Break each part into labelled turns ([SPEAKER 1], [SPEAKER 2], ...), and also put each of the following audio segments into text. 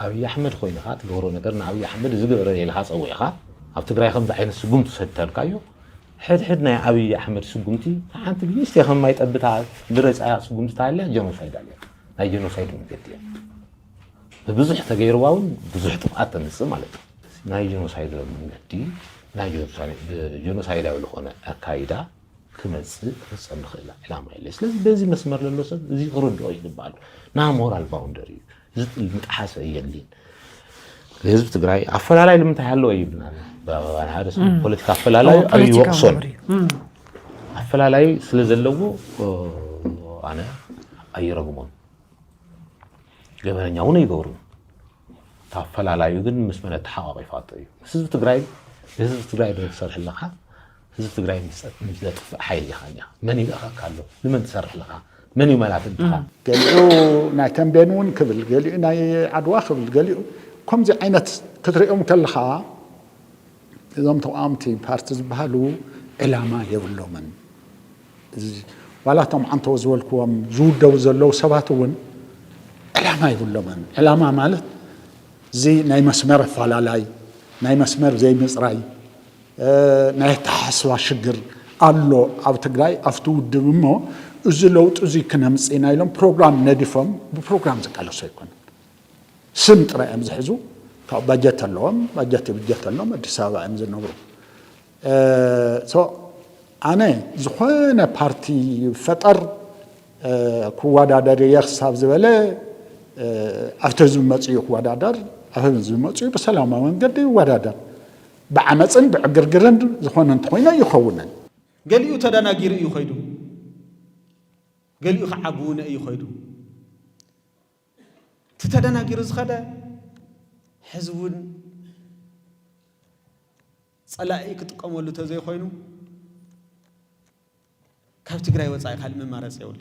[SPEAKER 1] أبي أحمد خوينا خات جورو نقدرنا أبي أحمد زجر إلى خاص أوي خا أبتقرأ خمسة عين السجوم تسهل كايو حدنا يا أبي أحمد سجومتي أنت بيجي يا خم ما يتقبل درس على سجومتي تعالى جنوسايد عليه هاي جنوسايد من قديم بزح تغير واون بزح طمعات نص مالك ناي جنوسايد من قديم ناي جنوسايد أو لخونا أكايدا كمز نص نخلا لا ما يليس لازم بزي مسمر للوسط زي غرد أو يدبال نامور الباوندري زت المتحاسة يلين لازم تقرأي عفلا لما تحلوا أيبنا أنا عارف بوليتيكا عفلا أي وقصون عفلا سلزلوا أنا أي رقمون قبل نياون يقولون عفلا لا يقول مسمى نتحقق فاطمة لازم تقرأي بتصرح لها لازم تقرأي مثل حيل خانية من يبقى كله لمن تصرح لها من يملعب انتخاب
[SPEAKER 2] قالوا نايتم بينون قبل قالوا ناي عدوا قبل قالوا كم زي عينت تدريهم كلها إذا متوامتي بارتز بهالو إلا ما يقولوا من ولا تم عن توزولكم زود وزلوا سباتون إلا ما يقولوا من إلا ما مالت زي ناي مسمر فلالاي ناي مسمر زي مزراي ناي تحسوا شجر الله أو تقرأي أفتو دمو أزلوت أزي كنا مسئنا لهم برنامج نديفهم ببرنامج زكالو سيكون سمت رأي أمزحزو بجت اللهم بجت اللهم الدسابة أمز النور أنا زخانة بارتي فتر كوادا دار يخسف زبالة أفتزم ماتي كوادا دار أفتزم ماتي بسلامة من قدي وادا دار بعمسن بعقرقرن زخانة تخوينا يخونن
[SPEAKER 3] قال يو تدانا غير يخيدو قال يو خعبون يخيدو تتدانا غير زخدا حزبون صلاحي كتقمولو تزي خوينو كاب تግራይ ወጻይ ካል መማረጽ ይውል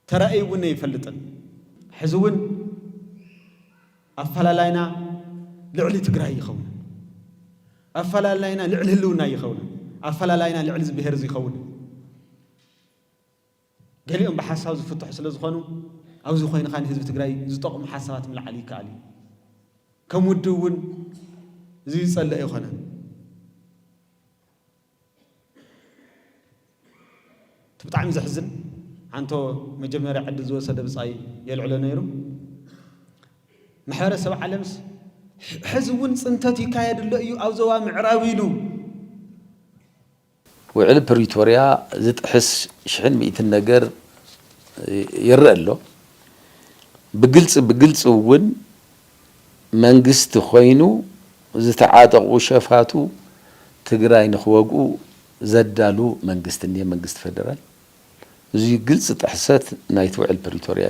[SPEAKER 3] ተራእይውን ይፈልጥን حزبون አፈላላይና ልዕሊ ትግራይ ይኸውን አፈላላይና ልዕሊ ህልውና ይኸውን አፈላላይና ልዕሊ ዝብሄር ይኸውን ገሊኦም በሐሳብ ዝፍትሑ ስለ ዝኾኑ አውዚ ኮይን ኻን ህዝብ ትግራይ ዝጠቅሙ ሐሳባት ምልዓሊ ካሊ كمودون زي صلى يخنا تبطعم زحزن عنتو مجمري عد زوسد بصاي يلعل نيرو محاره سبع علمس حزبون صنتتي كايد لو او زوا معراويلو
[SPEAKER 4] وعلى بريتوريا زت حس شحن 100 ነገር يرألو بقلص ون መንግስት ኮይኑ ዝተዓጠቁ ሸፋቱ ትግራይ ንኽወጉ ዘዳሉ መንግስትን የመንግስት ፌደራል እዚ ግልጽ ጥሕሰት ናይ ትውዕል ፕሪቶሪያ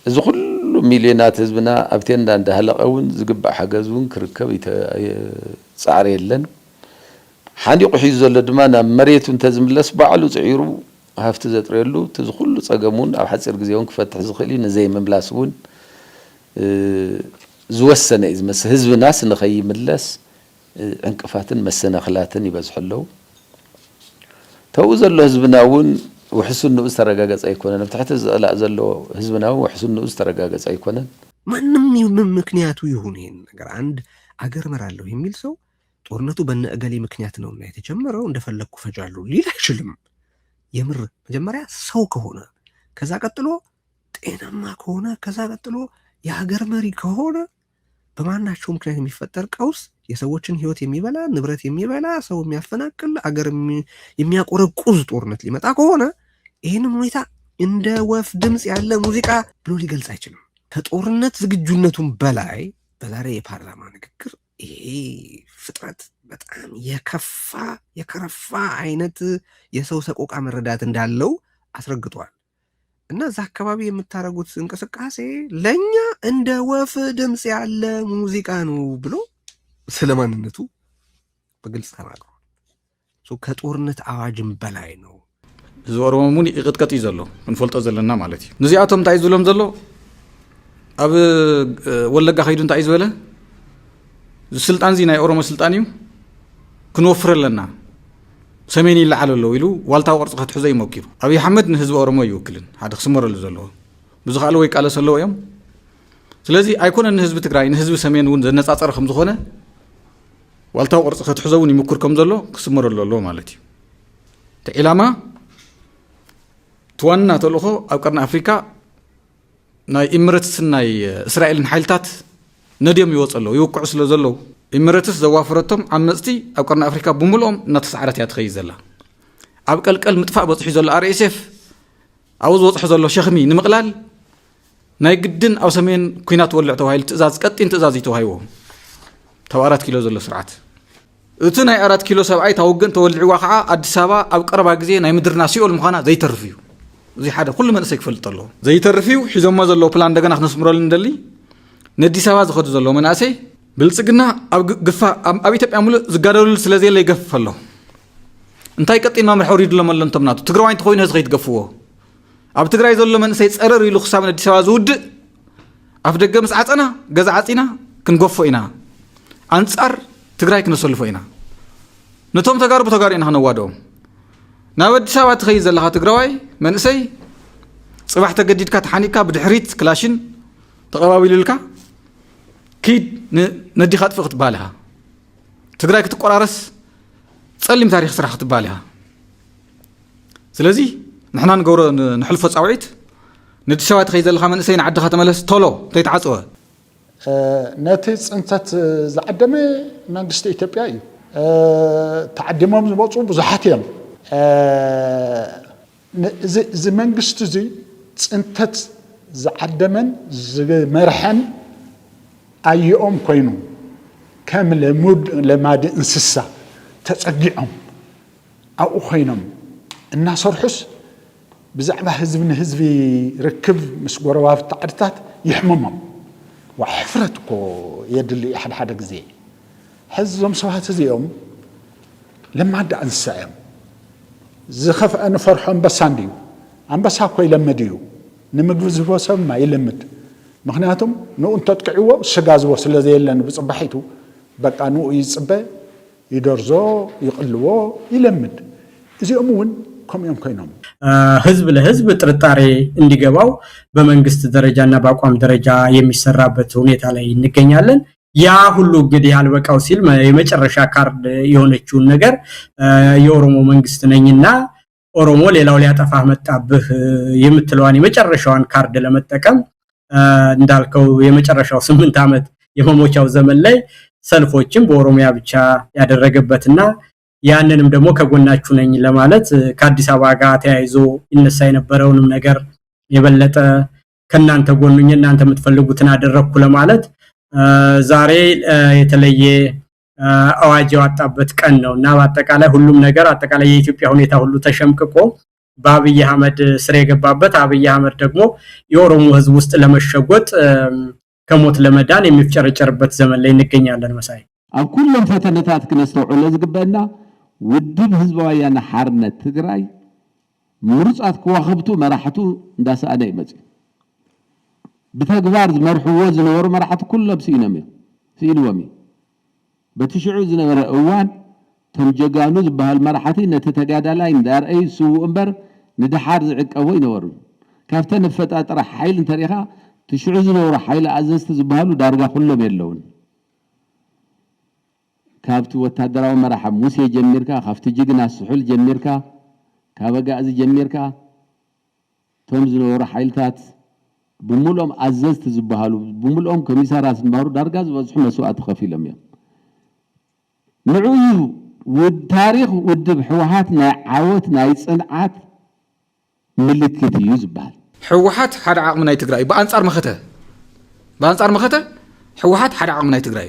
[SPEAKER 4] እዚ ኩሉ ሚሊዮናት ህዝብና ኣብቴንዳ እንዳሃለቀውን ዝግባእ ሓገዝውን ክርከብ ጻዕር የለን ሓንዲቁ ሒዙ ዘሎ ድማ ናብ መሬቱ እንተዝምለስ ባዕሉ ጽዒሩ ሃፍቲ ዘጥረየሉ እዚ ኩሉ ጸገሙን ኣብ ሓፂር ግዜውን ክፈትሕ ዝኽእል ነዘይ መምላስውን زوسنا إذا مس حزب ناس نخي ملس انقفاتن مسنا خلاتن يبزحلو توزل له حزبنا ون وحسن انه استرغاغص ايكونن تحت لا زلو حزبنا وحسن انه استرغاغص ايكونن
[SPEAKER 5] ማንም ምክንያቱ ይሁን ይሄን ነገር አንድ አገር መራለሁ የሚል ሰው ጦርነቱ በነገሌ ምክንያት ነውና የተጀመረው እንደፈለኩ ፈጃለሁ ሊል አይችልም የምር መጀመሪያ ሰው ከሆነ ከዛ ቀጥሎ ጤናማ ከሆነ ከዛ ቀጥሎ የሀገር መሪ ከሆነ በማናቸው ምክንያት የሚፈጠር ቀውስ የሰዎችን ህይወት የሚበላ ንብረት የሚበላ ሰው የሚያፈናቅል አገር የሚያቆረቁዝ ጦርነት ሊመጣ ከሆነ ይሄንን ሁኔታ እንደ ወፍ ድምጽ ያለ ሙዚቃ ብሎ ሊገልጽ አይችልም ከጦርነት ዝግጁነቱን በላይ በዛሬ የፓርላማ ንግግር ይሄ ፍጥረት በጣም የከረፋ አይነት የሰው ሰቆቃ መረዳት እንዳለው አስረግጧል እና ዛ አካባቢ የምታረጉት እንቅስቃሴ ለኛ እንደ ወፍ ድምጽ ያለ ሙዚቃ ነው ብሎ ስለማንነቱ በግልጽ ተናግሯል ከጦርነት አዋጅም በላይ ነው
[SPEAKER 6] ዝወርሙን ይቅጥቀጥ ይዘሎ እንፈልጦ ዘለና ማለት እዩ ንዚያቶም እንታይ ዝብሎም ዘሎ ኣብ ወለጋ ኸይዱ እንታይ ዝበለ ስልጣን ዚ ናይ ኦሮሞ ስልጣን እዩ ክንወፍረለና ሰሜን ይልዓል ኣሎ ኢሉ ዋልታው ቅርጽ ክትሕዘ ይሞክሩ አብይ አሕመድ ንህዝብ ኦሮሞ ይወክልን ሓደ ክስመረሉ ዘሎ ብዙ ኻለ ወይ ቃለ ሰለው እዮም ስለዚህ ኣይኮነን ህዝቢ ትግራይ ንህዝቢ ሰሜን እውን ዘነጻጸር ከም ዝኾነ ዋልታው ቅርጽ ክትሕዘውን ይምኩር ከም ዘሎ ክስመረሉ ኣሎ ማለት እዩ ተዒላማ ትዋና ተልእኾ ኣብ ቀርኒ ኣፍሪካ ናይ ኢሚሬትስ ናይ እስራኤልን ሓይልታት ነድዮም ይወፅ ኣለዉ ይውቅዑ ስለ ዘለዉ ኢሚሬትስ ዘዋፈረቶም ዓመፅቲ ኣብ ቀርኒ ኣፍሪካ ብምልኦም እናተሰዓረት እያ ትኸይድ ዘላ ኣብ ቀልቀል ምጥፋእ በፅሑ ዘሎ RSF ኣብኡ ዝወፅሖ ዘሎ ሸኽሚ ንምቕላል ናይ ግድን ኣብ ሰሜን ኩናት ወልዕ ተባሂሉ ትእዛዝ ቀጢን ትእዛዝ ይተዋሂቦ ታብ 4 ኪሎ ዘሎ ስርዓት እቲ ናይ 4 ኪሎ ሰብኣይ ታውግን ተወልዕዋ ከዓ ኣዲስ አበባ ኣብ ቀረባ ግዜ ናይ ምድርና ሲኦል ምዃና ዘይተርፍ እዩ እዚ ሓደ ኩሉ መንእሰይ ክፈልጥ ኣለዎ ዘይተርፍ እዩ ሒዞሞ ዘለዎ ፕላን እንደገና ክነስምረሉ እንደሊ ንኣዲስ ኣበባ ዝኸዱ ዘሎ መናእሰይ ብልጽግና ኣብ ግፋ ኣብ ኢትዮጵያ ሙሉእ ዝጋደሉ ስለዘየለ ይገፍፍ ኣሎ እንታይ ቀጢን መምርሒ ውሪድሎም ኣሎ እንቶም ናቱ ትግራዋይ እንተኮይኑ ህዝቢ ከይትገፍዎ ኣብ ትግራይ ዘሎ መንእሰይ ፀረር ኢሉ ክሳብ ኣዲስ ኣበባ ዝውድእ ኣፍ ደገ ምስ ዓፀና ገዛ ዓፂና ክንገፎ ኢና ኣንጻር ትግራይ ክነሰልፎ ኢና ነቶም ተጋሩ ብተጋሩ ኢና ክነዋድኦም ናብ ኣዲስ ኣበባ ትኸይድ ዘለኻ ትግራዋይ መንእሰይ ጽባሕ ተገዲድካ ተሓኒካ ብድሕሪት ክላሽን ተቐባቢሉልካ ኪድ ነዲኻ ጥፍእ ክትበሃል ኢኻ ትግራይ ክትቆራረስ ጸሊም ታሪክ ስራሕ ክትበሃል ኢኻ ስለዚ ንሕና ንገብሮ ንሕልፎ ፃውዒት ንኣዲስ ኣበባ ትኸይድ ዘለኻ መንእሰይ ንዓድኻ ተመለስ ቶሎ እንተይተዓፅወ
[SPEAKER 2] ነቲ ፅንተት ዝዓደመ መንግስቲ ኢትዮጵያ እዩ ተዓዲሞም ዝመፁ ብዙሓት እዮም እዚ መንግስቲ እዚ ፅንተት ዝዓደመን ዝመርሐን ኣየኦም ኮይኑ ከም ለማዲ እንስሳ ተፀጊዖም ኣብኡ ኮይኖም እናሰርሑስ ብዛዕባ ህዝቢ ንህዝቢ ርክብ ምስ ጎረባብቲ ዓድታት ይሕመሞም وحفرت كو يدلي أحد حدا جزء حزم سوات زيهم لما عدا أنساهم زخف أنا فرحان بس عنديو عم بس هاكوي لما ديو نمجوز هو سام ما يلمد مخناتهم نو أنت تكعوا الشجاز وصل زي اللي أنا بصبحيته بقى نو يصبح يدرزو يقلوا يلمد زي أمون كم يوم كينهم
[SPEAKER 7] ህዝብ ለህዝብ ጥርጣሬ እንዲገባው በመንግስት ደረጃና በአቋም ደረጃ የሚሰራበት ሁኔታ ላይ እንገኛለን ያ ሁሉ እንግዲህ ያልበቃው ሲል የመጨረሻ ካርድ የሆነችው ነገር የኦሮሞ መንግስት ነኝና ኦሮሞ ሌላው ሊያጠፋ መጣብህ የምትለዋን የመጨረሻዋን ካርድ ለመጠቀም እንዳልከው የመጨረሻው 8 ዓመት የመሞቻው ዘመን ላይ ሰልፎችን በኦሮሚያ ብቻ ያደረገበትና ያንንም ደግሞ ከጎናችሁ ነኝ ለማለት ከአዲስ አበባ ጋር ተያይዞ ይነሳ የነበረውንም ነገር የበለጠ ከናንተ ጎንኝ እናንተ የምትፈልጉትን አደረኩ ለማለት ዛሬ የተለየ አዋጅ ያወጣበት ቀን ነውና በአጠቃላይ ሁሉም ነገር አጠቃላይ የኢትዮጵያ ሁኔታ ሁሉ ተሸምቅቆ በአብይ አህመድ ስር የገባበት አብይ አህመድ ደግሞ የኦሮሞ ህዝብ ውስጥ ለመሸጎጥ ከሞት ለመዳን የሚፍጨረጨርበት ዘመን ላይ እንገኛለን መሳይ
[SPEAKER 4] ኣብ ኩሎም ፈተነታት ክነስተውዕሎ ዝግበአና ውድብ ህዝባዊ ወያነ ሓርነት ትግራይ ምሩፃት ክዋኽብቱ መራሕቱ እንዳሰኣነ ይመጽ ብተግባር ዝመርሕዎ ዝነበሩ መራሕቲ ኩሎም ሲኢንዎም በትሽዑ ዝነበረ እዋን ቶም ጀጋኑ ዝበሃል መራሕቲ ነቲ ተጋዳላይ እንዳርአይ ዝስውኡ እምበር ንድሓር ዝዕቀቦ ይነበሩ ካብተን ፈጣጥራ ሓይል እንተሪኢኻ ትሽዑ ዝነበሩ ሓይል ኣዘዝቲ ዝበሃሉ ዳርጋ ኩሎም የለውን ካብቲ ወታደራዊ መራሓ ሙሴ ጀሚርካ ካብቲ ጅግና ስሑል ጀሚርካ ካበጋእዚ ጀሚርካ ቶም ዝነበሩ ሓይልታት ብምሎም ኣዘዝቲ ዝበሃሉ ብምሎም ኮሚሳራት ዝነበሩ ዳርጋ ዝበዝሑ መስዋዕቲ ከፊሎም እዮም ንዑዩ ታሪክ ውድብ ሕወሓት ናይ ዓወት ናይ ጽንዓት ምልክት እዩ ዝበሃል
[SPEAKER 6] ሕወሓት ሓደ ዓቕሚ ናይ ትግራይ በአንጻር መኸተ ሕወሓት ሓደ ዓቕሚ ናይ ትግራይ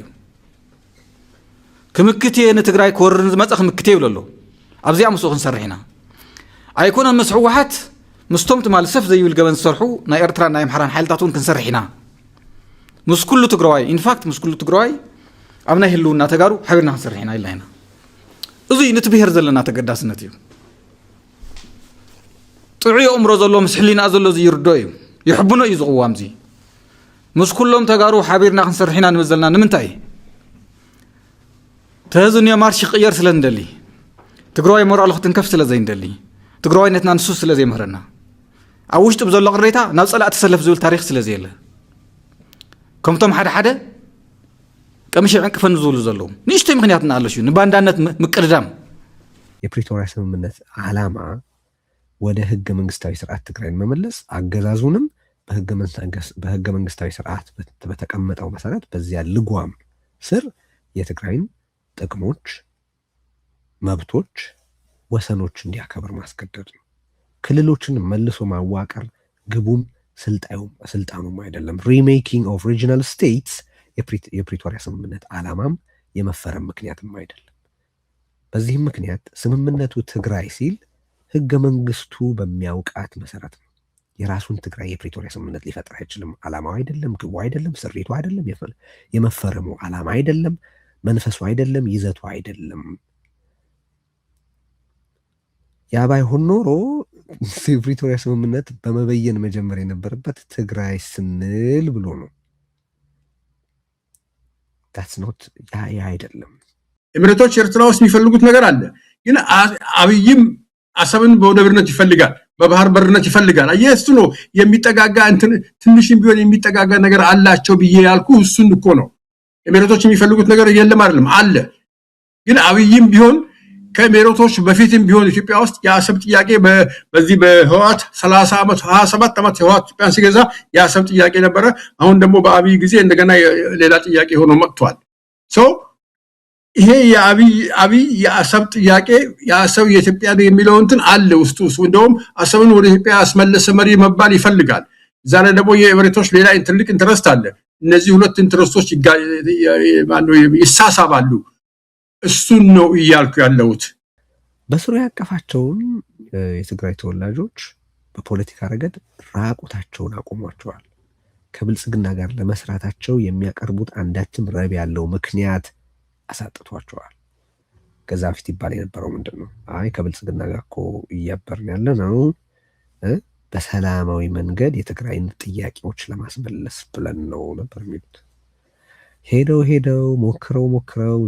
[SPEAKER 6] كمكتي نتجراي كورن زمتأخ مكتي ولا لا أبزيع مسوق نسرحنا أيكون المسحوحات مستمت مع السف زي الجبن سرحو نايرترا نايم حران حال تعطون كنسرحنا مش كله تجراي إن فاكت مش كله تجراي أبنا هلون نتجارو حبرنا نسرحنا إلا هنا أزي نتبهر زلنا تقداس نتيو طعي أمر زلوا مسحلين أزلوا زي يردوي يحبون يزقوا وامزي مش كلهم تجارو حبرنا نسرحنا نزلنا نمنتاي تهزن يا مارش غير سلندلي تقراي مر على خطن كف سلا زين دلي تقراي نتنا نسوس سلا زي مهرنا عوشت بزول قريتا ناصلا تسلف زول تاريخ سلا زيله ከምቶም ሓደ ቀምሽ ዕንቅፈን ዝውሉ ዘለዉ ንእሽተይ ምክንያትና ኣለሽ ንባንዳነት ምቅድዳም
[SPEAKER 5] የፕሪቶሪያ ስምምነት ዓላማ ወደ ህገ መንግስታዊ ስርዓት ትግራይን መመለስ አገዛዙንም በህገ መንግስታዊ ስርዓት በተቀመጠው መሰረት በዚያ ልጓም ስር የትግራይን ጥቅሞች መብቶች ወሰኖች እንዲያከብር ማስገደድ ነው። ክልሎችን መልሶ ማዋቀር ግቡም ስልጣኑም አይደለም። ሪሜኪንግ ኦፍ ሪጂናል ስቴትስ የፕሪቶሪያ ስምምነት ዓላማም የመፈረም ምክንያትም አይደለም። በዚህም ምክንያት ስምምነቱ ትግራይ ሲል ህገ መንግስቱ በሚያውቃት መሰረት ነው። የራሱን ትግራይ የፕሪቶሪያ ስምምነት ሊፈጥር አይችልም። ዓላማው አይደለም፣ ግቡ አይደለም፣ ስሪቱ አይደለም፣ የመፈረሙ ዓላማ አይደለም፣ መንፈሱ አይደለም፣ ይዘቱ አይደለም። ያ ባይሆን ኖሮ የፕሪቶሪያ ስምምነት በመበየን መጀመር የነበረበት ትግራይ ስንል ብሎ ነው። that's not ያ አይደለም።
[SPEAKER 8] ኤሚሬቶች ኤርትራ ውስጥ የሚፈልጉት ነገር አለ። ግን አብይም አሰብን በወደብነት ይፈልጋል፣ በባህር በርነት ይፈልጋል። እሱ ነው የሚጠጋጋ ትንሽም ቢሆን የሚጠጋጋ ነገር አላቸው ብዬ ያልኩ እሱን እኮ ነው። ኤሚሬቶች የሚፈልጉት ነገር የለም አይደለም አለ። ግን አብይም ቢሆን ከኤሚሬቶች በፊትም ቢሆን ኢትዮጵያ ውስጥ የአሰብ ጥያቄ በዚህ በህዋት 30 ዓመት 27 ዓመት ህዋት ኢትዮጵያን ሲገዛ የአሰብ ጥያቄ ነበረ። አሁን ደግሞ በአብይ ጊዜ እንደገና ሌላ ጥያቄ ሆኖ መጥቷል። ይሄ የአብይ የአሰብ ጥያቄ የአሰብ የኢትዮጵያ የሚለው አለ ውስጡ እንደውም አሰብን ወደ ኢትዮጵያ አስመለሰ መሪ መባል ይፈልጋል። ዛሬ ደግሞ የኤሚሬቶች ሌላ ትልቅ ኢንተረስት አለ። እነዚህ ሁለት ኢንተረስቶች ይሳሳባሉ። እሱን ነው እያልኩ ያለሁት።
[SPEAKER 5] በስሩ ያቀፋቸውን የትግራይ ተወላጆች በፖለቲካ ረገድ ራቁታቸውን አቆሟቸዋል። ከብልጽግና ጋር ለመስራታቸው የሚያቀርቡት አንዳችም ረብ ያለው ምክንያት አሳጥቷቸዋል። ከዛ በፊት ይባል የነበረው ምንድነው? አይ ከብልጽግና ጋር እኮ እያበርን ያለ ነው በሰላማዊ መንገድ የትግራይን ጥያቄዎች ለማስመለስ ብለን ነው ነበር የሚሉት። ሄደው ሞክረው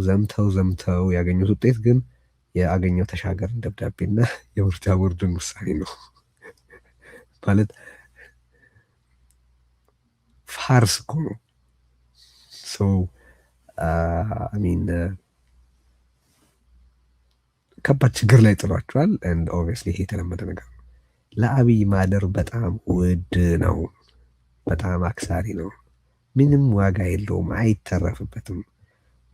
[SPEAKER 5] ዘምተው ያገኙት ውጤት ግን የአገኘው ተሻገር ደብዳቤና የምርጫ ቦርድን ውሳኔ ነው። ማለት ፋርስ እኮ ነው። ከባድ ችግር ላይ ጥሏቸዋል። and obviously ይሄ የተለመደ ነገር ነው። ለአብይ ማደር በጣም ውድ ነው፣ በጣም አክሳሪ ነው። ምንም ዋጋ የለውም፣ አይተረፍበትም።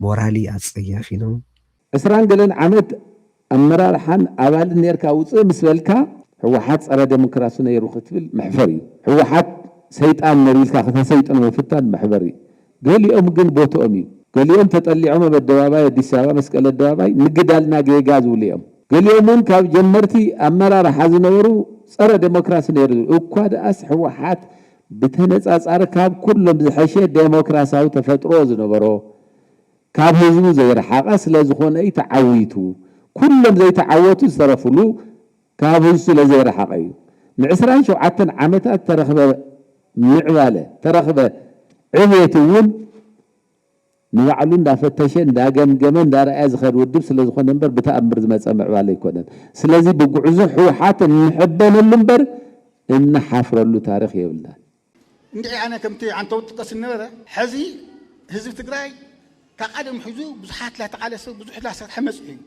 [SPEAKER 5] ሞራሊ አጸያፊ ነው።
[SPEAKER 4] እስራን ገለን ዓመት አመራርሓን አባል ነርካ ውፅእ ምስ በልካ ህወሓት ፀረ ዴሞክራሲ ነይሩ ክትብል መሕፈሪ ህወሓት ሰይጣን ነሪልካ ከተሰይጣን መፍታን መሕፈሪ ገሊኦም ግን ቦቶኦም እዩ ገሊኦም ተጠሊዖም በደባባይ አዲስ አበባ መስቀል አደባባይ ንግዳልና ጌጋ ዝውልዮም ገሊኦም ካብ ጀመርቲ አመራርሓ ዝነበሩ ፀረ ዴሞክራሲ ነይሩ እኳ ደኣስ ህወሓት بتنጻጻር ካብ ኩሎም ዝሐሸ ዴሞክራሲያዊ ተፈጥሮ ዝነበሮ ካብ ህዝቡ ዘይረሓቀ ስለዝኾነ ይተዓዊቱ ኩሎም ዘይተዓወቱ ዝተረፍሉ ካብ ህዝቡ ስለዘይረሓቀ እዩ ን27 ዓመታት ተረኽበ ምዕባለ ተረኽበ ዕብየት እውን ንባዕሉ እንዳፈተሸ እንዳገምገመ እንዳረኣየ ዝኸድ ውድብ ስለዝኾነ እምበር ብተኣምር ዝመፀ ምዕባለ ይኮነን። ስለዚ ብጉዕዞ ህወሓት እንሕበነሉ እምበር እንሓፍረሉ ታሪክ የብልና።
[SPEAKER 9] እንዴ أنا كمت عن توتقس النبرة حزي حزب تجراي كقدم حزو بزحات لا تعالى سو بزح لا حمس إيه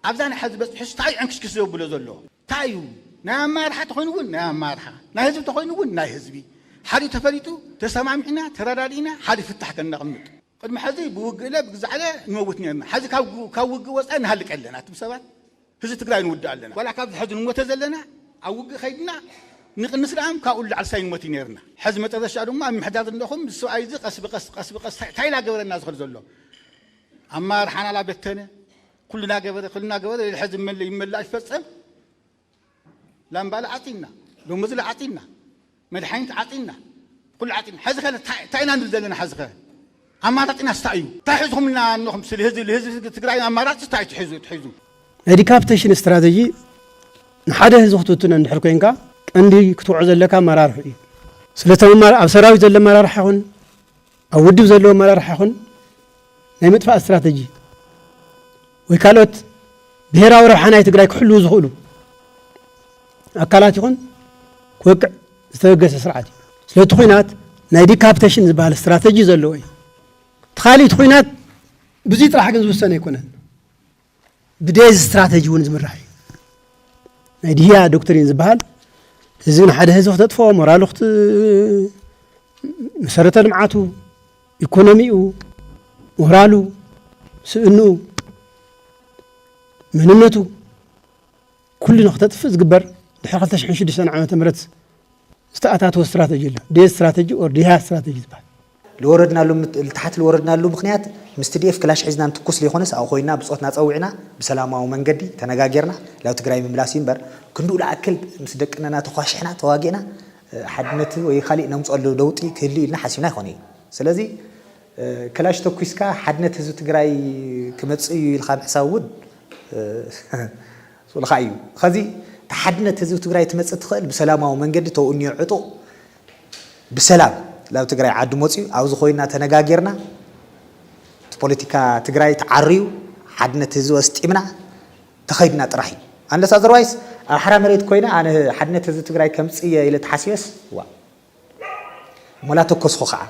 [SPEAKER 9] عبدنا حزب بس حس تاي عنكش كسيو بلو زلوا تايو نعم ما راح تخون ون نعم ما راح نا حزب تخون ون نا حزبي حدي تفريتو تسمع معنا ترادينا حدي فتح كنا قمت قد ما حزي بوجله بزعله نموتني حزي كوج وسأنا هلك علنا تبسبات حزب تجراي نود علنا ولا كاب حزب نموت زلنا أوج خيدنا نقنس العام كأقول على سين متينيرنا حزمة هذا الشعب ما محداد عندهم السؤال يزق قص بقص تايلا جبر الناس خرج له أما رحنا على بيتنا كلنا جبر الحزم من اللي يملا يفصل لا مبالغ عطينا لو مزل عطينا مدحين عطينا كل عطينا حزخه تاينا نزلنا حزخه أما عطينا استعيو تحزهم لنا أنهم الهزم تقرأي أما رأت تحزوا
[SPEAKER 7] ሪካፕቴሽን ስትራቴጂ ንሓደ ህዝቢ ክትውትነ እንድሕር ኮይንካ እንዲ ክትውዕ ዘለካ መራርሒ እዩ። ስለተም ኣብ ሰራዊት ዘሎ መራርሒ ይኹን ኣብ ውድብ ዘለዎ መራርሒ ይኹን ናይ ምጥፋእ ስትራቴጂ ወይ ካልኦት ብሄራዊ ረብሓ ናይ ትግራይ ክሕልው ዝኽእሉ ኣካላት ይኹን ክወቅዕ ዝተበገሰ ስርዓት እዩ። ስለቲ ኩናት
[SPEAKER 10] ናይ ዲካፕቴሽን ዝበሃል ስትራቴጂ ዘለዎ እዩ ተኻሊት ኮይናት ብዙይ ጥራሕ ግን ዝውሰነ ኣይኮነን ብደዝ ስትራቴጂ እውን ዝምራሕ እዩ ናይ ድያ ዶክትሪን ዝበሃል ህዝቢ ንሓደ ህዝቢ ክተጥፎ ሞራሉ መሰረተ ልምዓቱ ኢኮኖሚኡ ሞራሉ ስእንኡ መንነቱ ኩሉ ንክተጥፍእ ዝግበር ድሕሪ 2006 ዓመተ ምህረት استأتات واستراتيجية دي استراتيجي أو دي ها استراتيجي تبع
[SPEAKER 11] لوردنا له التحت لوردنا له مخنيات مستديف كلاش عزنا نتقص لي خونس أو خوينا بصوتنا تصوعنا بسلامة ومنجدي تناجرنا لو تقرأي من ملاسين بر كندو لا أكل مصدق إننا تخاشحنا تواجهنا حدنت ويخلي نمس قالوا دوتي كلي لنا حسينا خوني سلازي كلاش تقصكا حدنت هزو تقرأي كمتصي الخام حساود ولا خايو خذي تحدنا تزوج تقرأي تمسك تخيل بسلامة ومنجد تو إني عطو بسلام لو تقرأي عاد موتي أو زخوينا تناجرنا بوليتيكا تقرأي تعريو حدنا تزوج استئمنا تخيلنا ترحي أنا سأزروايس الحرام ريت كوينا أنا حدنا تزوج تقرأي كمسية إلى تحسيس ولا تكسخو خا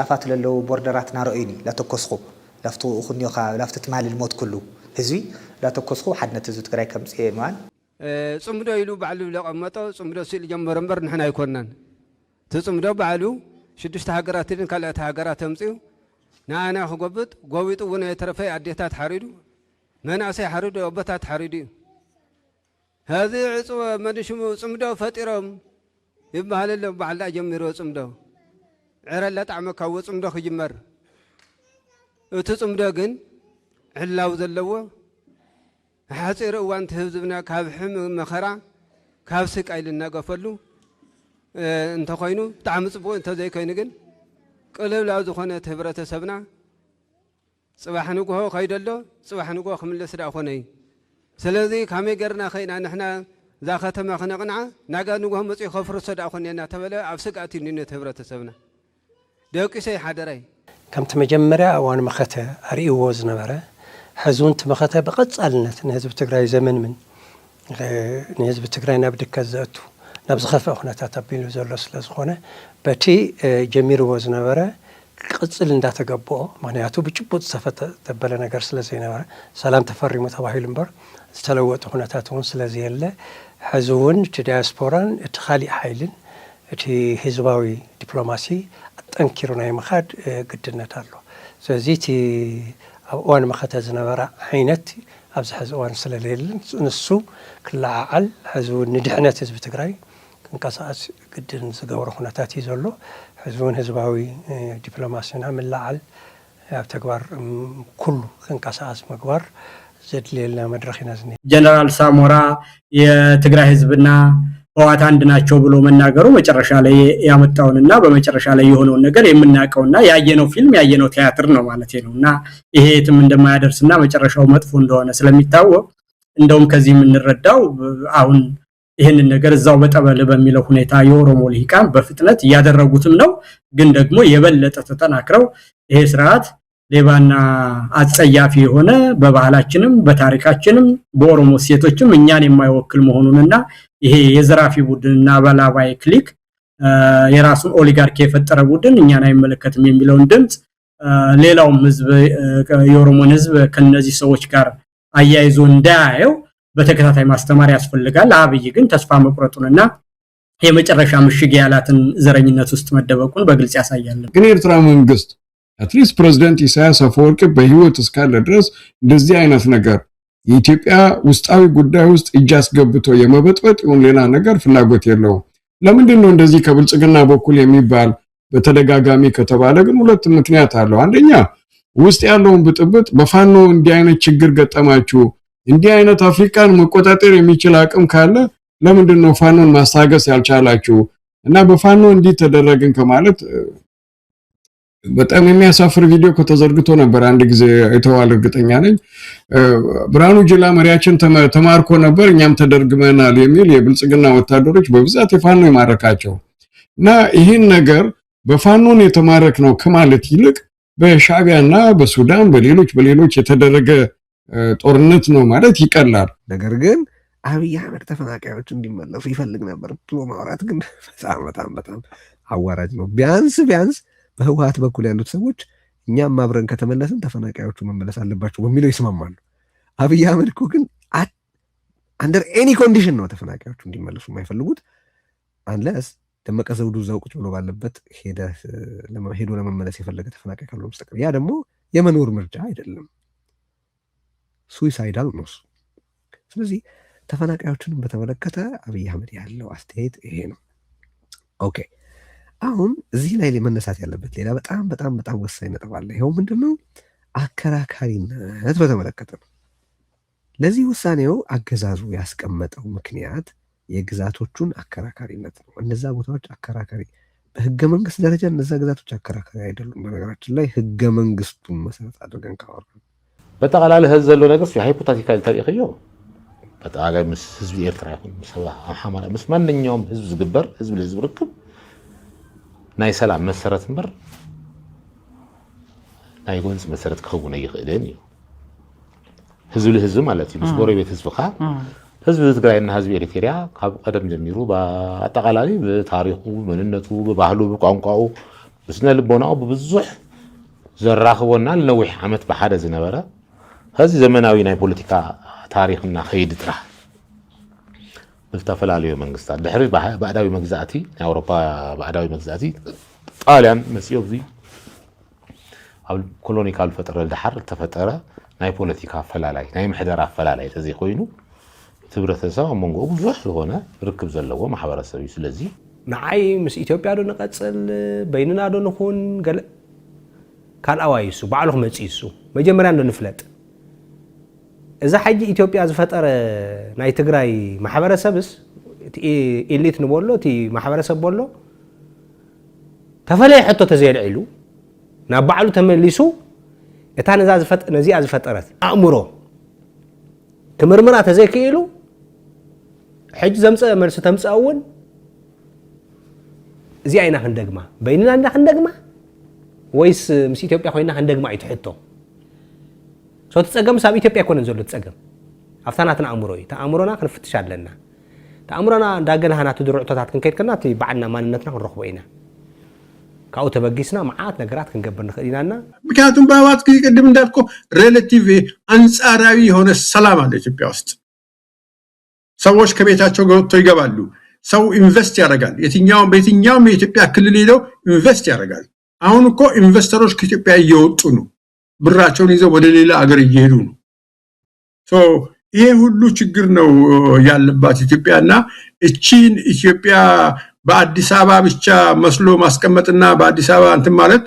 [SPEAKER 11] أفات للو بوردراتنا رأيني لا تكسخو لفتو أخذني خا لفتت مال الموت كله هزوي لا تكسخو حدنا تزوج تقرأي كمسية نوان
[SPEAKER 12] صمدو يلو بعلو لقمتو صمدو سيل جمبر مبر نحن يكونن تصمدو بعلو شدشت هاجراتين كلا هاجرات تمسيو نانا خقبت قويت ونا يترفع عديتات حريدو من أسي حريدو وبتات حريدو هذه عصوة ما نشمو صمدو فترم يبقى هلا بعلا جميرو صمدو عرال لا تعمل كوي صمدو خجمر تصمدو جن علاو ذلوا حاصر وان تهزبنا كاب حم مخرع كاب سك أيلنا قفلو انت خوينو تعمس بو انت زي كاينجن قلب لا زخونه تبرت سبنا صباح نقوه خيد الله صباح نقوه خمل سرع خوني سلذي كامي قرنا خينا نحنا ذا ختم خنا قنعة ناقا نقوه مسي خفر صدع خونينا تبلا عفسك أتينين تبرت سبنا دوك شيء حدري
[SPEAKER 13] كم تمجمرة أوان مخته أريو وزن برا حزون تمخته بقصالنا نهزب تقرأي زمن من نهزب تقرأي نبدك كذاتو نبز خفة هنا تتبين وزر سلسخونة بتي جميل وزن برا قصل إن ده تجبوه معناته بتشبط صفة تبلنا قرص لزينا برا سلام تفرق متواهي لمبر استلوت هنا تاتون سلزيلا حزون تدياسبوران تخالي حيلن تي هزواوي دبلوماسي أنكرنا يمخاد قدنا تالو سوزيتي وان مخته زنبرا حينت أبز حزوان سلاليل نسو كل عقل حزون ندحنة حزب تقرأي كنقصاص قدن زقور خناتاتي زلو حزون حزباوي دبلوماسينا من العقل بتقبر كله كنقصاص مقبر زد ليلنا مدرخنا زني
[SPEAKER 7] جنرال سامورا የትግራይ ህዝብና ህወሓት አንድ ናቸው ብሎ መናገሩ መጨረሻ ላይ ያመጣውንና በመጨረሻ ላይ የሆነውን ነገር የምናቀውና ያየነው ፊልም ያየነው ቲያትር ነው ማለት ነውና ይሄ የትም እንደማያደርስና መጨረሻው መጥፎ እንደሆነ ስለሚታወቅ እንደውም ከዚህ የምንረዳው አሁን ይሄንን ነገር እዛው በጠበል በሚለው ሁኔታ የኦሮሞ ልሂቃን በፍጥነት ያደረጉትም ነው ግን ደግሞ የበለጠ ተጠናክረው ይሄ ስርዓት ሌባና አጸያፊ የሆነ በባህላችንም በታሪካችንም በኦሮሞ ሴቶችም እኛን የማይወክል መሆኑንና ይሄ የዘራፊ ቡድንና ባላባይ ክሊክ የራሱን ኦሊጋርኪ የፈጠረ ቡድን እኛን አይመለከትም የሚለውን ድምጽ ሌላውም ህዝብ የኦሮሞን ህዝብ ከነዚህ ሰዎች ጋር አያይዞ እንዳያየው በተከታታይ ማስተማር ያስፈልጋል አብይ ግን ተስፋ መቁረጡንና የመጨረሻ ምሽግ ያላትን ዘረኝነት ውስጥ መደበቁን በግልጽ ያሳያል
[SPEAKER 8] ግን ኤርትራ መንግስት አትሊስት ፕሬዝዳንት ኢሳያስ አፈወርቂ በህይወት እስካለ ድረስ እንደዚህ አይነት ነገር የኢትዮጵያ ውስጣዊ ጉዳይ ውስጥ እጅ አስገብቶ የመበጥበጥ ይሁን ሌላ ነገር ፍላጎት የለውም ለምንድን ነው እንደዚህ ከብልጽግና በኩል የሚባል በተደጋጋሚ ከተባለ ግን ሁለት ምክንያት አለው አንደኛ ውስጥ ያለውን ብጥብጥ በፋኖ እንዲህ አይነት ችግር ገጠማችሁ እንዲህ አይነት አፍሪካን መቆጣጠር የሚችል አቅም ካለ ለምንድን ነው ፋኖን ማስታገስ ያልቻላችሁ እና በፋኖ እንዲህ ተደረገን ከማለት በጣም የሚያሳፍር ቪዲዮ ከተዘርግቶ ነበር አንድ ጊዜ አይተዋል እርግጠኛ ነኝ ብራኑ ጅላ መሪያችን ተማርኮ ነበር እኛም ተደርግመናል የሚል የብልጽግና ወታደሮች በብዛት የፋኖ ይማረካቸው እና ይህን ነገር በፋኖን የተማረክ ነው ከማለት ይልቅ በሻዕቢያና በሱዳን በሌሎች የተደረገ ጦርነት ነው ማለት ይቀላል
[SPEAKER 5] ነገር ግን አብይ አህመድ ተፈናቃዮች እንዲመለሱ ይፈልግ ነበር ብሎ ማውራት ግን በጣም አዋራጅ ነው። ቢያንስ በህወሓት በኩል ያሉት ሰዎች እኛም አብረን ከተመለስን ተፈናቃዮቹ መመለስ አለባቸው በሚለው ይስማማሉ። አብይ አህመድ እኮ ግን አንደር ኤኒ ኮንዲሽን ነው ተፈናቃዮቹ እንዲመለሱ የማይፈልጉት አንለስ ደመቀ ዘውዱ እዛው ቁጭ ብሎ ባለበት ሄዶ ለመመለስ የፈለገ ተፈናቃይ ካለው በስተቀር ያ ደግሞ የመኖር ምርጫ አይደለም፣ ሱይሳይዳል ነው እሱ። ስለዚህ ተፈናቃዮችንም በተመለከተ አብይ አህመድ ያለው አስተያየት ይሄ ነው። ኦኬ አሁን እዚህ ላይ መነሳት ያለበት ሌላ በጣም በጣም በጣም ወሳኝ ነጥብ አለ። ይኸው ምንድነው? አከራካሪነት በተመለከተ ነው። ለዚህ ውሳኔው አገዛዙ ያስቀመጠው ምክንያት የግዛቶቹን አከራካሪነት ነው። እነዛ ቦታዎች አከራካሪ በህገ መንግስት ደረጃ እነዛ ግዛቶች አከራካሪ አይደሉም። በነገራችን ላይ ህገ መንግስቱን መሰረት አድርገን ካወራን
[SPEAKER 1] በጠቅላላ ህዝብ ዘሎ ነገር ሃይፖቴቲካል ታሪክዮ በጣጋይ ምስ ህዝብ ኤርትራ ይሁን ሰባ አማራ ምስ ማንኛውም ህዝብ ዝግበር ህዝብ ለህዝብ ርክብ ናይ ሰላም መሰረት ምበር ናይ ጎንጽ መሰረት ክኸውን ይኽእልን እዩ። ህዝብ ለህዝብ ማለት እዩ። ምስ ጎረቤት ህዝብካ ህዝብ ትግራይና ህዝብ ኤርትራ ካብ ቀደም ጀሚሩ በአጠቃላይ በታሪኹ መንነቱ በባህሉ በቋንቋው በስነ ልቦናው በብዙሕ ዘራኽቦና ለነዊሕ ዓመት በሓደ ዝነበረ ህዝብ ዘመናዊ ናይ ፖለቲካ ታሪክና ኸይድ ጥራሕ ብዝተፈላለዩ መንግስታት ድሕሪ ባዕዳዊ መግዛእቲ ናይ አውሮፓ ባዕዳዊ መግዛእቲ ጣልያን መጽዮ እዚ ኣብ ኮሎኒካል ፈጠረ ድሓር ተፈጠረ ናይ ፖለቲካ አፈላላይ ናይ ምሕደራ አፈላላይ ተዘይ ኮይኑ ህብረተሰብ መንጎ ብዙሕ ዝኾነ ርክብ ዘለዎ ማሕበረሰብ እዩ። ስለዚ
[SPEAKER 5] ንዓይ ምስ ኢትዮጵያ ዶ ንቐጽል በይንና ዶ ንኹን ገለ ካልኣዋይ እሱ ባዕሉ ክመጽእ እሱ መጀመርያ ዶ ንፍለጥ እዛ ሕጂ ኢትዮጵያ ዝፈጠረ ናይ ትግራይ ማሕበረሰብስ ኤሊት ንበሎ እቲ ማሕበረሰብ በሎ ተፈለየ ሕቶ ተዘይልዒሉ ናብ ባዕሉ ተመሊሱ እታ ነዚኣ ዝፈጠረት ኣእምሮ ክምርምራ ተዘይክኢሉ ሕጂ ዘምፀ መልሲ ተምፀእ እውን እዚኣ ኢና ክንደግማ በይንና ኢና ክንደግማ ወይስ ምስ ኢትዮጵያ ኮይና ክንደግማ እዩ ትሕቶ ሰው ተጸገም ሳብ ኢትዮጵያ ኮነን ዘሎ ተጸገም አፍታናትና አእምሮ እዩ ተአምሮና ክንፍትሽ ኣለና ተአምሮና እንዳገለሃና ትድርዕቶታት ክንከይድከና እቲ ባዕልና ማንነትና ክንረኽቦ ኢና ካው ተበጊስና መዓት ነገራት ክንገብር ንኽእል ኢናና
[SPEAKER 8] ምክንያቱም በህወሓት ጊዜ ቅድም እንዳልኩ ሬሌቲቭ አንጻራዊ የሆነ ሰላም አለ ኢትዮጵያ ውስጥ። ሰዎች ከቤታቸው ወጥተው ይገባሉ። ሰው ኢንቨስት ያደርጋል። በየትኛውም የኢትዮጵያ ክልል ሄደው ኢንቨስት ያደርጋል። አሁን እኮ ኢንቨስተሮች ከኢትዮጵያ እየወጡ ነው። ብራቸውን ይዘው ወደ ሌላ ሀገር እየሄዱ ነው። ይሄ ሁሉ ችግር ነው ያለባት ኢትዮጵያና እቺን ኢትዮጵያ በአዲስ አበባ ብቻ መስሎ ማስቀመጥና በአዲስ አበባ እንትን ማለት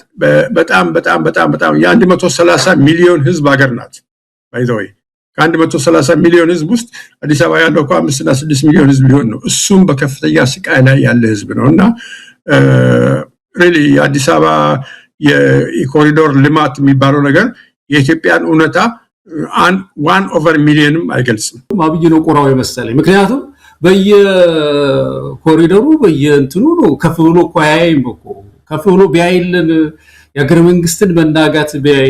[SPEAKER 8] በጣም በጣም በጣም በጣም የ130 ሚሊዮን ህዝብ ሀገር ናት። ባይዘይ ከ130 ሚሊዮን ህዝብ ውስጥ አዲስ አበባ ያለው እኮ 5 እና 6 ሚሊዮን ህዝብ ሊሆን ነው። እሱም በከፍተኛ ስቃይ ላይ ያለ ህዝብ ነውና ሪሊ አዲስ አበባ የኮሪዶር ልማት የሚባለው ነገር የኢትዮጵያን እውነታ 1/1,000,000 አይገልጽም።
[SPEAKER 14] አብይ ነው ቆራው የመሰለኝ። ምክንያቱም በየኮሪዶሩ በየእንትኑ ነው ከፍ ብሎ እኮ ያይም እኮ ከፍ ብሎ ቢያይልን የሀገር መንግስትን መናጋት ቢያይ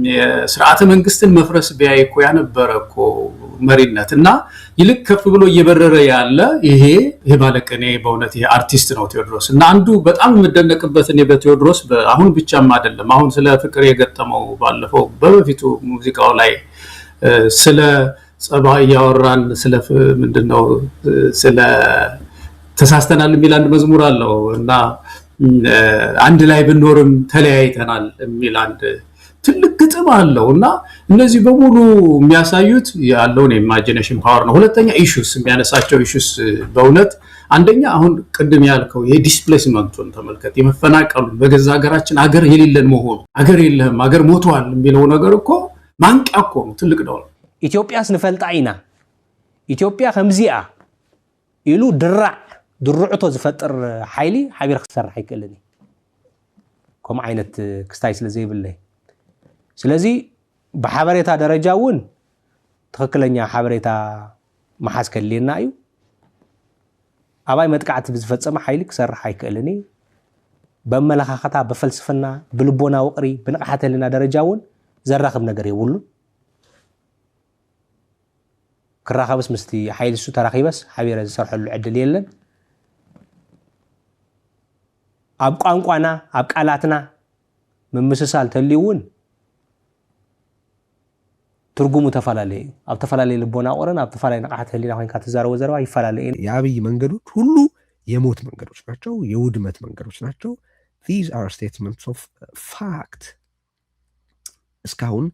[SPEAKER 14] የሥርዓተ መንግስትን መፍረስ ቢያይ እኮ ያነበረ እኮ መሪነት እና ይልቅ ከፍ ብሎ እየበረረ ያለ ይሄ ባለቀኔ በእውነት ይሄ አርቲስት ነው ቴዎድሮስ። እና አንዱ በጣም የምደነቅበት እኔ በቴዎድሮስ አሁን ብቻም አይደለም አሁን ስለ ፍቅር የገጠመው ባለፈው በበፊቱ ሙዚቃው ላይ ስለ ጸባይ ያወራን ስለ ምንድነው ስለ ተሳስተናል የሚል አንድ መዝሙር አለው እና አንድ ላይ ብንኖርም ተለያይተናል የሚል አንድ ትልቅ ግጥም አለው እና እነዚህ በሙሉ የሚያሳዩት ያለውን ኢማጂኔሽን ፓወር ነው። ሁለተኛ ኢሹስ የሚያነሳቸው ኢሹስ በእውነት አንደኛ አሁን ቅድም ያልከው ይሄ ዲስፕሌስመንቱን ተመልከት። የመፈናቀሉ በገዛ ሀገራችን ሀገር የሌለን መሆኑ ሀገር የለህም ሀገር ሞቷል የሚለው ነገር እኮ ማንቂያ እኮ ነው፣ ትልቅ ነው።
[SPEAKER 5] ኢትዮጵያስ ንፈልጣ ኢና ኢትዮጵያ ከምዚኣ ኢሉ ድርዕቶ ዝፈጥር ሓይሊ ሓቢር ክሰርሕ አይከለኒ ከም ዓይነት ክስታይ ስለ ዘይብለይ ስለዚ በሓበሬታ ደረጃ እውን ትክክለኛ ሓበሬታ መሓዝ ከልየና እዩ ኣባይ መጥቃዕቲ ብዝፈጸመ ሓይሊ ክሰርሕ አይከለኒ በመለኻኸታ በፈልስፍና ብልቦና ውቕሪ ብንቕሓት ህሊና ደረጃ እውን ዘራኽብ ነገር የብሉ ክራኸብስ ምስቲ ሓይሊ እሱ ተራኺበስ ሓቢረ ዝሰርሐሉ ዕድል የለን
[SPEAKER 15] ኣብ ቋንቋና ኣብ ቃላትና ምምስሳል ተልዩውን ትርጉሙ ተፈላለየ ኣብ ተፈላለየ ልቦና ቆረን ኣብ ተፈላለየ ንቃሓት ህሊና ኮይንካ ትዛረበ ዘረባ ይፈላለየ
[SPEAKER 5] የአብይ መንገዶች ሁሉ የሞት መንገዶች ናቸው የውድመት መንገዶች ናቸው these are statements of fact እስካሁን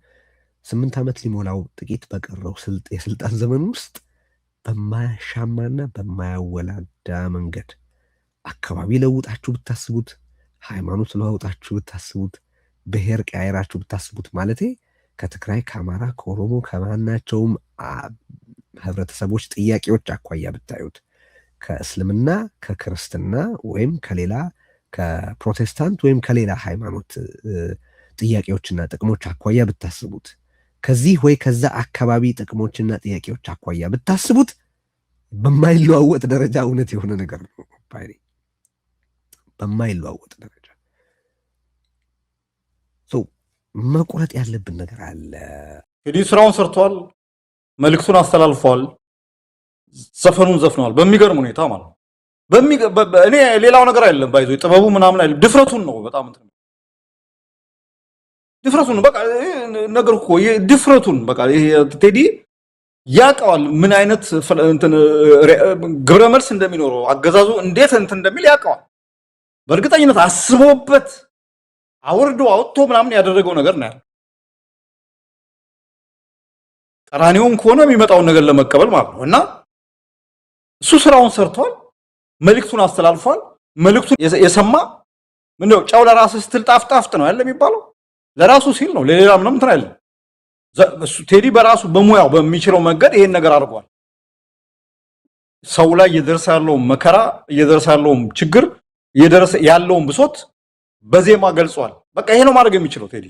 [SPEAKER 5] 8 ዓመት ሊሞላው ጥቂት በቀረው የስልጣን ዘመን ውስጥ በማያሻማና በማያወላዳ መንገድ አካባቢ ለውጣችሁ ብታስቡት ሃይማኖት ለውጣችሁ ብታስቡት ብሔር ቀያይራችሁ ብታስቡት ማለቴ ከትግራይ ከአማራ ከኦሮሞ ከማናቸውም ህብረተሰቦች ጥያቄዎች አኳያ ብታዩት ከእስልምና ከክርስትና ወይም ከሌላ ከፕሮቴስታንት ወይም ከሌላ ሃይማኖት ጥያቄዎችና ጥቅሞች አኳያ ብታስቡት ከዚህ ወይ ከዛ አካባቢ ጥቅሞችና ጥያቄዎች አኳያ ብታስቡት በማይለዋወጥ ደረጃ እውነት የሆነ ነገር ነው ባይኔ በማይለዋወጥ ደረጃ መቁረጥ ያለብን ነገር አለ
[SPEAKER 6] እንግዲህ ስራውን ሰርቷል መልእክቱን አስተላልፏል ዘፈኑን ዘፍኗል በሚገርም ሁኔታ ማለት እኔ ሌላው ነገር አይደለም ባይዞ ጥበቡ ምናምን አይደለም ድፍረቱን ነው በጣም ድፍረቱን በቃ ነገር እኮ ድፍረቱን በቃ ቴዲ ያውቀዋል ምን አይነት ግብረ መልስ እንደሚኖረው አገዛዙ እንዴት እንደሚል ያውቀዋል በእርግጠኝነት አስቦበት አውርዶ አውጥቶ ምናምን ያደረገው ነገር ነው ቀራኒውም ከሆነ የሚመጣው ነገር ለመቀበል ማለት ነው እና እሱ ስራውን ሰርቷል መልእክቱን አስተላልፏል መልእክቱን የሰማ ምን ነው ጫው ለራስ ስትል ጣፍጣፍጥ ነው ያለ የሚባለው ለራሱ ሲል ነው ለሌላ ምንም እንትን አይደለም እሱ ቴዲ በራሱ በሙያው በሚችለው መንገድ ይሄን ነገር አድርጓል ሰው ላይ እየደረሰ ያለው መከራ እየደረሰ ያለው ችግር እየደረሰ ያለው ብሶት በዜማ ገልጿል በቃ ይሄ ነው ማድረግ የሚችለው ቴዲ